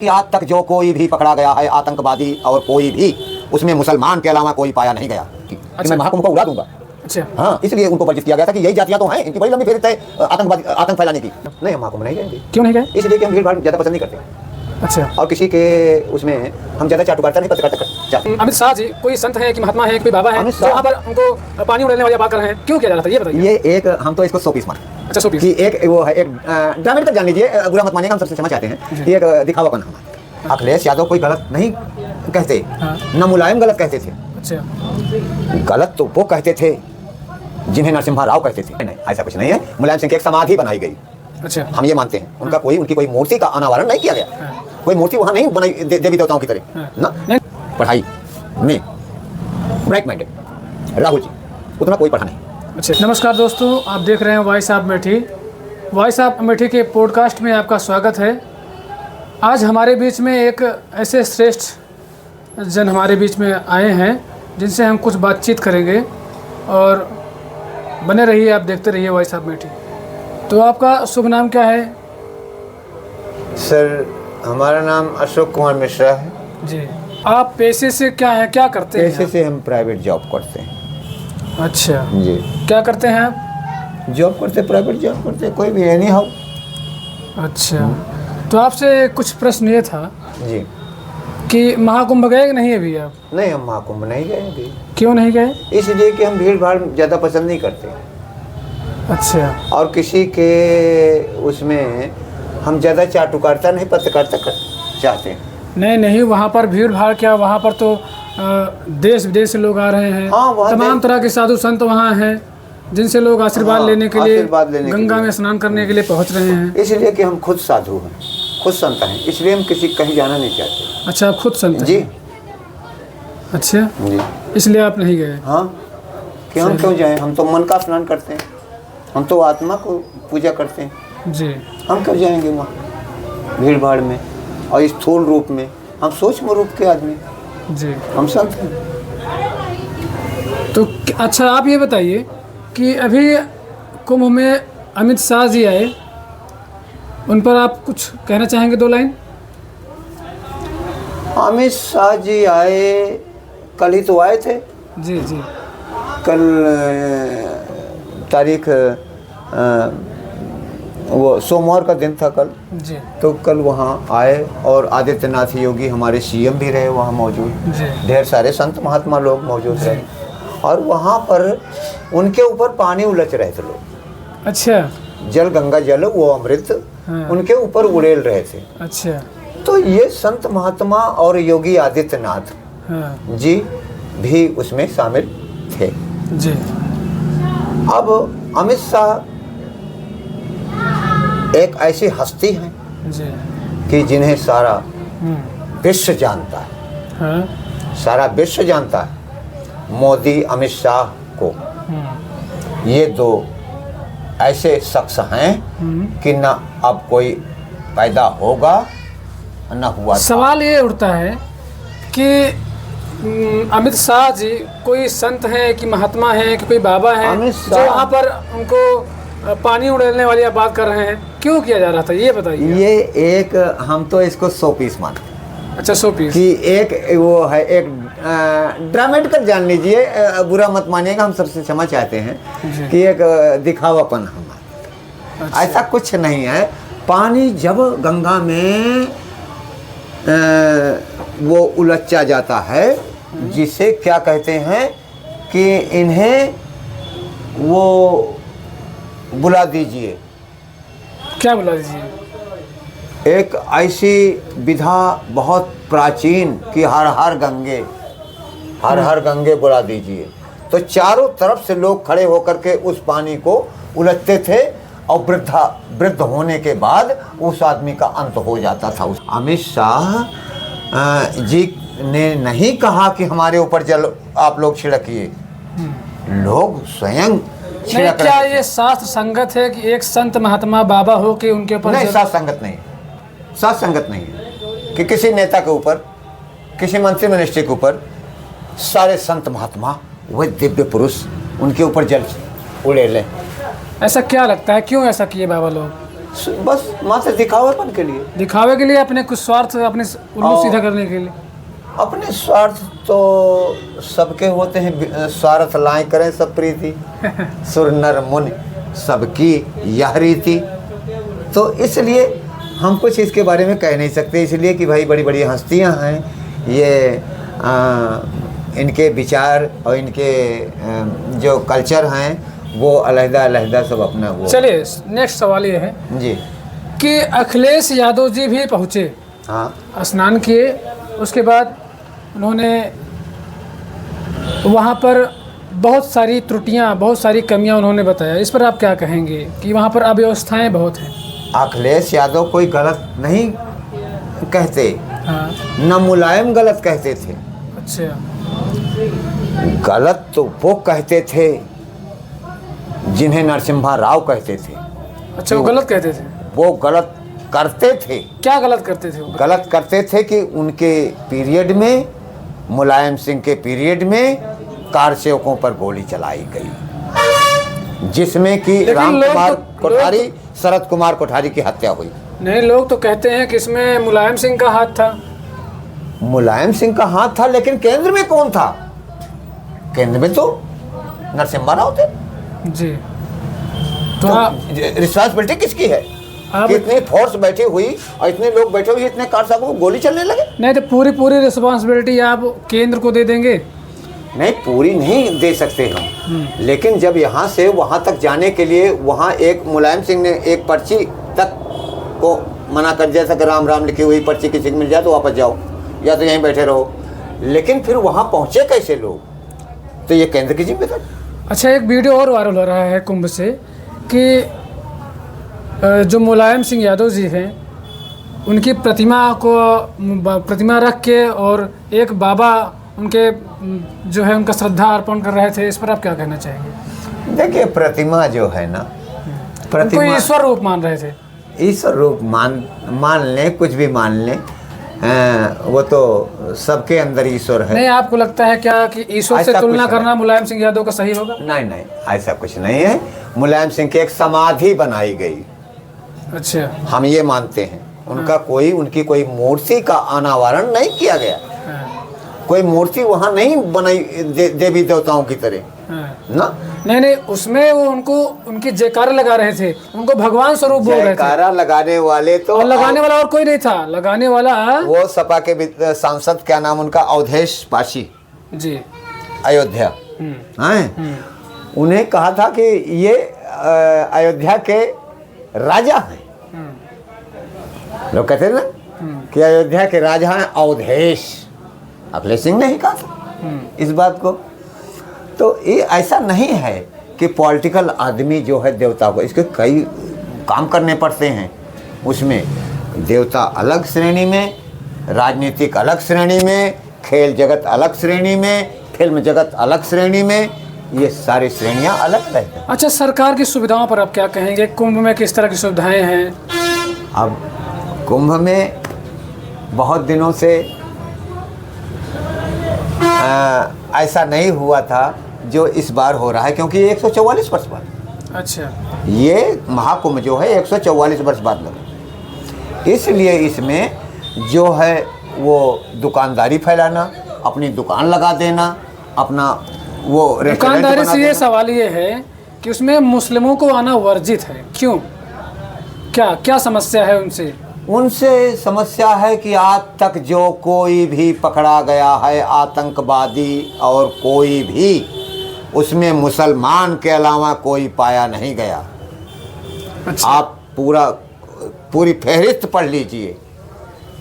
कि आज तक जो कोई भी पकड़ा गया है आतंकवादी और कोई भी उसमें मुसलमान के अलावा कोई पाया नहीं गया कि मैं महाकुंभ को उड़ा दूंगा। अच्छा, हाँ, इसलिए उनको वर्जित किया गया था कि यही जातियां तो हैं, इनकी बड़ी लंबी फेरिस्त है आतंक फैलाने की। नहीं, हम महाकुंभ नहीं जाएंगे। क्यों नहीं गए? इसलिए कि हम भीड़ भाड़ ज़्यादा पसंद नहीं करते। अच्छा, और किसी के उसमें हम ज़्यादा चाटुकारता नहीं पसंद करते। अमित शाह जी कोई संत है कि महात्मा है, कोई बाबा है जो वहाँ पर उनको पानी उड़ाने वाली बात कर रहे हैं, क्यों किया जा रहा था ये बताइए। ये एक हम तो इसको 100 पीस मानते हैं। अच्छा, 100 पीस कि एक वो है, एक ड्रामे तक जान लीजिए, बुरा मत मानिएगा, हम सबसे क्षमा चाहते हैं कि एक दिखावापन हमारा। अखिलेश यादव कोई गलत नहीं कहते, न मुलायम गलत कहते थे। अच्छा, गलत तो वो कहते थे जिन्हें नरसिम्हा राव कहते थे। नहीं, ऐसा कुछ नहीं है। मुलायम सिंह की एक समाधि बनाई गई, अच्छा, हम ये मानते हैं। उनकी कोई मूर्ति का अनावरण नहीं किया गया, कोई मूर्ति वहाँ नहीं बनाई देवी देवताओं की तरह ना। पढ़ाई में ब्राइट माइंडेड राहुल जी उतना कोई पढ़ा नहीं। अच्छा। नमस्कार दोस्तों, आप देख रहे हैं voice of Amethi. Voice of Amethi के पॉडकास्ट में आपका स्वागत है। आज हमारे बीच में एक ऐसे श्रेष्ठ जन हमारे बीच में आए हैं जिनसे हम कुछ बातचीत करेंगे, और बने रहिए, आप देखते रहिए वॉइस ऑफ अमेठी। तो आपका शुभ नाम क्या है? सर, हमारा नाम अशोक कुमार मिश्रा है जी। आप पेशे से क्या हैं, क्या करते हैं? पैसे से हम प्राइवेट जॉब करते हैं। अच्छा जी, क्या करते हैं आप? जॉब करते, प्राइवेट जॉब करते, कोई भी एनी हाउ। अच्छा, तो आपसे कुछ प्रश्न ये था जी, कि महाकुंभ गए कि नहीं अभी आप? नहीं, हम महाकुंभ नहीं गए अभी, क्यों नहीं गए? इसलिए कि हम भीड़ भाड़ ज़्यादा पसंद नहीं करते। अच्छा, और किसी के उसमें हम ज़्यादा चाटुकारता नहीं पत्रकारिता चाहते हैं। नहीं, वहाँ पर भीड़ भाड़ क्या, वहाँ पर तो देश विदेश से लोग आ रहे हैं। हाँ, वहाँ तमाम तरह के साधु संत वहाँ हैं जिनसे लोग आशीर्वाद लेने के लिए गंगा में स्नान करने के लिए पहुँच रहे हैं। इसलिए कि हम खुद साधु हैं, खुद संत हैं, इसलिए हम किसी कहीं जाना नहीं चाहते। अच्छा, आप खुद संत हैं? जी। अच्छा जी, इसलिए आप नहीं गए? हाँ, कि हम क्यों जाएं? हम तो मन का स्नान करते हैं, हम तो आत्मा को पूजा करते हैं। जी, हम क्यों जाएंगे वहाँ भीड़ भाड़ में और स्थूल रूप में? हम सूक्ष्म रूप के आदमी, जी। हम संत हैं। तो अच्छा, आप ये बताइए कि अभी कुंभ में अमित शाह जी आए, उन पर आप कुछ कहना चाहेंगे? 2 लाइन। अमित शाह जी आए, कल ही तो आए थे। जी जी। कल तारीख वो सोमवार का दिन था कल, जी तो कल वहाँ आए और आदित्यनाथ योगी हमारे सीएम भी रहे वहाँ मौजूद। जी। ढेर सारे संत महात्मा लोग मौजूद रहे और वहाँ पर उनके ऊपर पानी उलच रहे थे लोग। अच्छा, जल, गंगा जल, वो अमृत उनके ऊपर उड़ेल रहे थे। अच्छा। तो ये संत महात्मा और योगी आदित्यनाथ जी भी उसमें शामिल थे। जी। अब अमित शाह एक ऐसी हस्ती है जी। कि जिन्हें सारा विश्व जानता है, सारा विश्व जानता है। मोदी, अमित शाह को ये 2 ऐसे शख्स हैं कि ना अब कोई पैदा होगा न हुआ। सवाल ये उठता है कि अमित शाह जी कोई संत हैं कि महात्मा हैं कि कोई बाबा हैं जो वहाँ पर उनको पानी उड़ेलने वाली बात कर रहे हैं, क्यों किया जा रहा था ये बताइए। ये एक हम तो इसको 100 पीस मानते हैं। अच्छा, 100 पीस कि एक वो है, एक ड्रामेटिकल जान लीजिए, बुरा मत मानिएगा, हम सबसे क्षमा चाहते हैं कि एक दिखावापन हमारा। अच्छा। ऐसा कुछ नहीं है। पानी जब गंगा में वो उलचा जाता है, जिसे क्या कहते हैं कि इन्हें वो बुला दीजिए। क्या बुला दीजिए? एक ऐसी विधा बहुत प्राचीन कि हर हर गंगे बुला दीजिए। तो चारों तरफ से लोग खड़े होकर के उस पानी को उलटते थे और वृद्ध होने के बाद उस आदमी का अंत हो जाता था। अमित शाह जी ने नहीं कहा कि हमारे ऊपर जल आप लोग छिड़किए, लोग स्वयं छिड़क। क्या ये शास्त्र संगत है कि एक संत महात्मा बाबा हो कि उनके ऊपर? नहीं, शास्त्र संगत नहीं, शास्त्र संगत नहीं है कि किसी नेता के ऊपर, किसी मंत्री मिनिस्ट्री के ऊपर सारे संत महात्मा, वह दिव्य पुरुष, उनके ऊपर जल उड़ेलें। ऐसा क्या लगता है, क्यों ऐसा किए बाबा लोग? बस मात्र दिखावेपन के लिए, दिखावे के लिए, अपने कुछ स्वार्थ, अपने उल्लू सीधा करने के लिए। अपने स्वार्थ तो सबके होते हैं, स्वार्थ लाए करें सब प्रीति, सुर नर मुनि सबकी यह रीति। तो इसलिए हम कुछ इसके बारे में कह नहीं सकते, इसलिए कि भाई बड़ी बड़ी हस्तियां हैं, ये इनके विचार और इनके जो कल्चर हैं वो अलहदा अलहदा सब अपना वो। चलिए नेक्स्ट सवाल ये है जी कि अखिलेश यादव जी भी पहुँचे, हाँ, स्नान किए, उसके बाद उन्होंने वहाँ पर बहुत सारी त्रुटियाँ, बहुत सारी कमियाँ उन्होंने बताया। इस पर आप क्या कहेंगे कि वहाँ पर अव्यवस्थाएं बहुत हैं? अखिलेश यादव कोई गलत नहीं कहते, हाँ, न मुलायम गलत कहते थे। अच्छा, गलत तो वो कहते थे जिन्हें नरसिम्हा राव कहते थे। अच्छा, वो गलत कहते थे? वो गलत करते थे। क्या गलत करते थे वो? गलत करते थे कि उनके पीरियड में, मुलायम सिंह के पीरियड में कार सेवकों पर गोली चलाई गई, जिसमें कि लेकिन राम लोग कुमार तो- कोठारी, शरद कुमार कोठारी की हत्या हुई। नहीं, लोग तो कहते हैं कि इसमें मुलायम सिंह का हाथ था। मुलायम सिंह का हाथ था, लेकिन केंद्र में कौन था? केंद्र में तो नरसिम्हा राव थे। जी, तो आप रिस्पॉन्सिबिलिटी किसकी है कि इतनी फोर्स बैठी हुई और इतने लोग बैठे हुए, इतने कार साहब को गोली चलने लगे? नहीं तो पूरी रिस्पॉन्सिबिलिटी आप केंद्र को दे देंगे? नहीं, पूरी नहीं दे सकते हम, लेकिन जब यहाँ से वहाँ तक जाने के लिए, वहाँ एक मुलायम सिंह ने एक पर्ची तक को मना कर दिया था कि राम राम लिखी हुई पर्ची किसी को मिल जाए तो वापस जाओ, या तो यहीं बैठे रहो। लेकिन फिर वहाँ पहुँचे कैसे लोग? तो ये केंद्र की जिम्मेदारी। अच्छा, एक वीडियो और वायरल हो रहा है कुंभ से कि जो मुलायम सिंह यादव जी हैं, उनकी प्रतिमा रख के और एक बाबा उनके जो है उनका श्रद्धा अर्पण कर रहे थे। इस पर आप क्या कहना चाहेंगे? देखिए, प्रतिमा जो है ना, उनको प्रतिमा ईश्वर रूप मान रहे थे। ईश्वर रूप मान लें, कुछ भी मान लें, वो तो सबके अंदर ईश्वर है। नहीं, आपको लगता है क्या कि ईश्वर से ऐसा तुलना कुछ करना मुलायम सिंह यादव का सही होगा? नहीं नहीं, ऐसा कुछ नहीं है। मुलायम सिंह की एक समाधि बनाई गई, अच्छा, हम ये मानते हैं। उनका कोई, उनकी कोई मूर्ति का अनावरण नहीं किया गया, हाँ, कोई मूर्ति वहाँ नहीं बनाई देवी देवताओं की तरह हाँ। ना। नहीं, उसमें वो उनको उनकी जयकारा लगा रहे थे, उनको भगवान स्वरूप बोल रहे थे। जयकारा लगाने वाले तो, और लगाने वाला और कोई नहीं था, लगाने वाला वो सपा के सांसद, क्या नाम उनका, अवधेश पाशी जी, अयोध्या हैं। उन्हें कहा था कि ये अयोध्या के राजा हैं। लोग कहते हैं ना कि अयोध्या के राजा हैं अवधेश। अखिलेश सिंह ने ही कहा था इस बात को। तो ये ऐसा नहीं है कि पॉलिटिकल आदमी जो है देवता को, इसके कई काम करने पड़ते हैं। उसमें देवता अलग श्रेणी में, राजनीतिक अलग श्रेणी में, खेल जगत अलग श्रेणी में, फिल्म जगत अलग श्रेणी में, ये सारी श्रेणियां अलग रहती हैं। अच्छा, सरकार की सुविधाओं पर आप क्या कहेंगे? कुंभ में किस तरह की सुविधाएं हैं? अब कुंभ में बहुत दिनों से ऐसा नहीं हुआ था जो इस बार हो रहा है, क्योंकि ये 144 वर्ष बाद, अच्छा, ये महाकुंभ जो है 144 वर्ष बाद लगा। इसलिए इसमें जो है वो दुकानदारी फैलाना, अपनी दुकान लगा देना, अपना वो दुकानदारी से ये सवाल ये है कि उसमें मुस्लिमों को आना वर्जित है, क्यों? क्या समस्या है उनसे? उनसे समस्या है कि आज तक जो कोई भी पकड़ा गया है आतंकवादी और कोई भी, उसमें मुसलमान के अलावा कोई पाया नहीं गया। अच्छा। आप पूरी फहरिस्त पढ़ लीजिए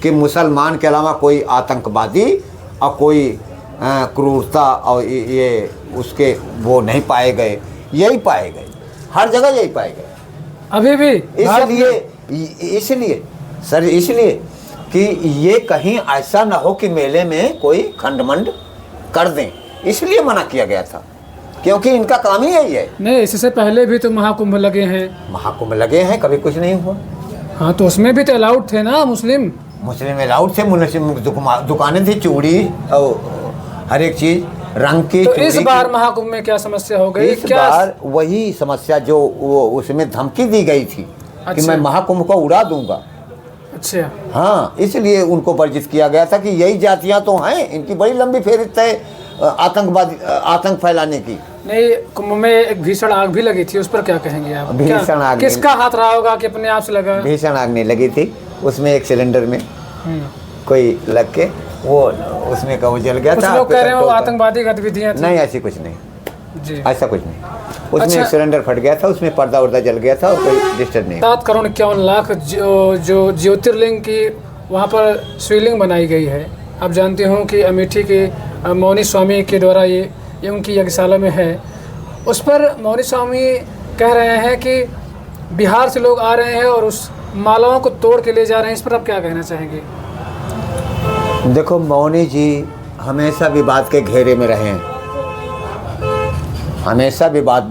कि मुसलमान के अलावा कोई आतंकवादी और कोई क्रूरता और ये उसके वो नहीं पाए गए। यही पाए गए, हर जगह यही पाए गए अभी भी। इसलिए सर, इसलिए कि ये कहीं ऐसा ना हो कि मेले में कोई खंडमंड कर दें, इसलिए मना किया गया था, क्योंकि इनका काम ही यही है। नहीं, इससे पहले भी तो महाकुंभ लगे हैं। महाकुंभ लगे हैं, कभी कुछ नहीं हुआ। हाँ, तो उसमें भी तो अलाउड थे ना मुस्लिम अलाउड थे, दुकानें थी, चूड़ी और हर एक चीज रंग की। तो इस बार महाकुंभ में क्या समस्या हो गई? इस बार वही समस्या जो वो उसमें धमकी दी गई थी कि अच्छा। मैं महाकुंभ को उड़ा दूंगा। अच्छा। हाँ, इसलिए उनको वर्जित किया गया था कि यही जातियां तो हैं, इनकी बड़ी लंबी फेहरिस्त है आतंक फैलाने की। नहीं, कुंभ में एक भीषण आग भी लगी थी, उस पर क्या कहेंगे आप? भीषण क्या- आग किसका हाथ रहा होगा कि अपने आप से लगा? भीषण आग नहीं लगी थी, उसमें एक सिलेंडर में कोई लग के वो उसमें का वो जल गया कुछ था। लोग कह रहे हैं वो पेट्रोल का। आतंकवादी गतिविधियां थी। नहीं, ऐसी कुछ नहीं, जी। ऐसा कुछ नहीं। उसमें अच्छा। एक सिलेंडर फट गया था, उसमें पर्दा उर्दा जल गया था और कोई डिस्टर्ब नहीं। 7,51,00,000 जो ज्योतिर्लिंग की वहाँ पर शिवलिंग बनाई गई है। आप जानते हो कि अमेठी के मौनी स्वामी के द्वारा ये उनकी यज्ञशाला में है। उस पर मौनी स्वामी कह रहे हैं कि बिहार से लोग आ रहे हैं और उस मालाओं को तोड़ के ले जा रहे हैं। इस पर आप क्या कहना चाहेंगे? देखो, मौनी जी हमेशा विवाद के घेरे में रहे हैं, हमेशा विवाद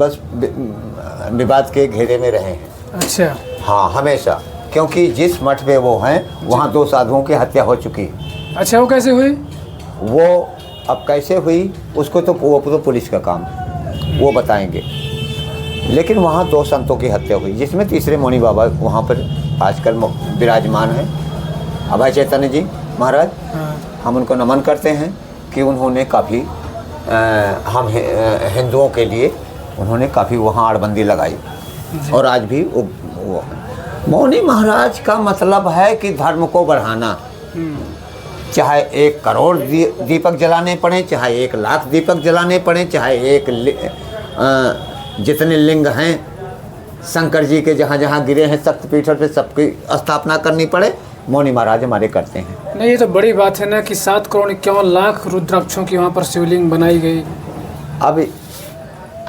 के घेरे में रहे हैं। अच्छा। हाँ, हमेशा, क्योंकि जिस मठ में वो हैं वहाँ 2 साधुओं की हत्या हो चुकी है। अच्छा, वो कैसे हुई? वो अब कैसे हुई उसको तो वो तो पुलिस का काम, वो बताएंगे। लेकिन वहाँ 2 संतों की हत्या हुई, जिसमें तीसरे मौनी बाबा वहाँ पर आजकल विराजमान हैं, अभय चैतन्य जी महाराज। हम उनको नमन करते हैं कि उन्होंने काफ़ी हम हिंदुओं के लिए उन्होंने काफ़ी वहाँ आड़बंदी लगाई। और आज भी वो मौनी महाराज का मतलब है कि धर्म को बढ़ाना। चाहे 1 करोड़ दीपक जलाने पड़े, चाहे 1 लाख दीपक जलाने पड़े, चाहे जितने लिंग हैं शंकर जी के जहाँ जहाँ गिरे हैं शक्तिपीठों पे सबकी स्थापना करनी पड़े, मौनी महाराज हमारे करते हैं। नहीं, ये तो बड़ी बात है ना कि 7,51,00,000 रुद्राक्षों की वहाँ पर शिवलिंग बनाई गई। अब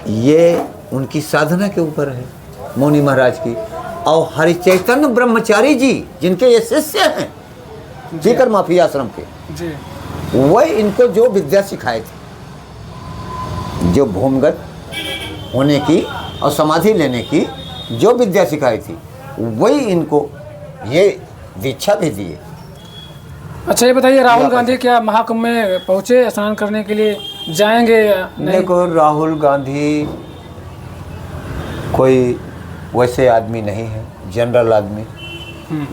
ये उनकी साधना के ऊपर है मौनी महाराज की। और हरिचैतन्य ब्रह्मचारी जी जिनके ये शिष्य हैं सीकर माफी आश्रम के, जी, वह इनको जो विद्या सिखाए थे, जो भूमिगत होने की और समाधि लेने की जो विद्या सिखाई थी, वही इनको ये दीक्षा भी दी है। अच्छा, ये बताइए राहुल गांधी क्या महाकुंभ में पहुँचे स्नान करने के लिए, जाएंगे या नहीं? देखो, राहुल गांधी कोई वैसे आदमी नहीं है, जनरल आदमी।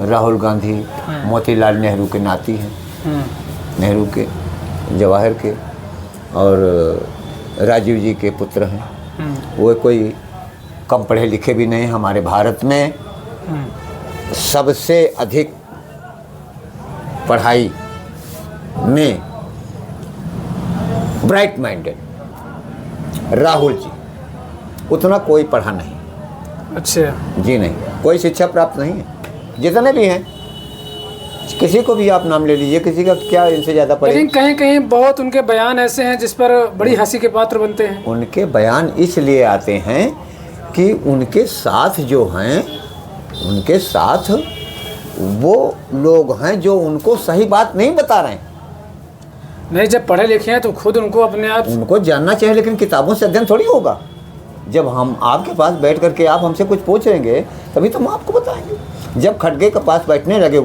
राहुल गांधी मोतीलाल नेहरू के नाती हैं, नेहरू के, जवाहर के और राजीव जी के पुत्र हैं। वो कोई कम पढ़े लिखे भी नहीं। हमारे भारत में सबसे अधिक पढ़ाई में ब्राइट माइंडेड राहुल जी, उतना कोई पढ़ा नहीं। अच्छा जी नहीं, कोई शिक्षा प्राप्त नहीं है। जितने भी हैं, किसी को भी आप नाम ले लीजिए, किसी का क्या इनसे ज़्यादा पढ़े। लेकिन कहीं कहीं बहुत उनके बयान ऐसे हैं जिस पर बड़ी हंसी के पात्र बनते हैं। उनके बयान इसलिए आते हैं कि उनके साथ जो हैं, उनके साथ वो लोग हैं जो उनको सही बात नहीं बता रहे हैं। नहीं, जब पढ़े लिखे हैं तो खुद उनको अपने आप उनको जानना चाहिए, लेकिन किताबों से अध्ययन थोड़ी होगा। जब हम आपके पास बैठ करके आप हमसे कुछ पूछेंगे तभी तो हम आपको बताएंगे। जब खड़गे के पास बैठने लगे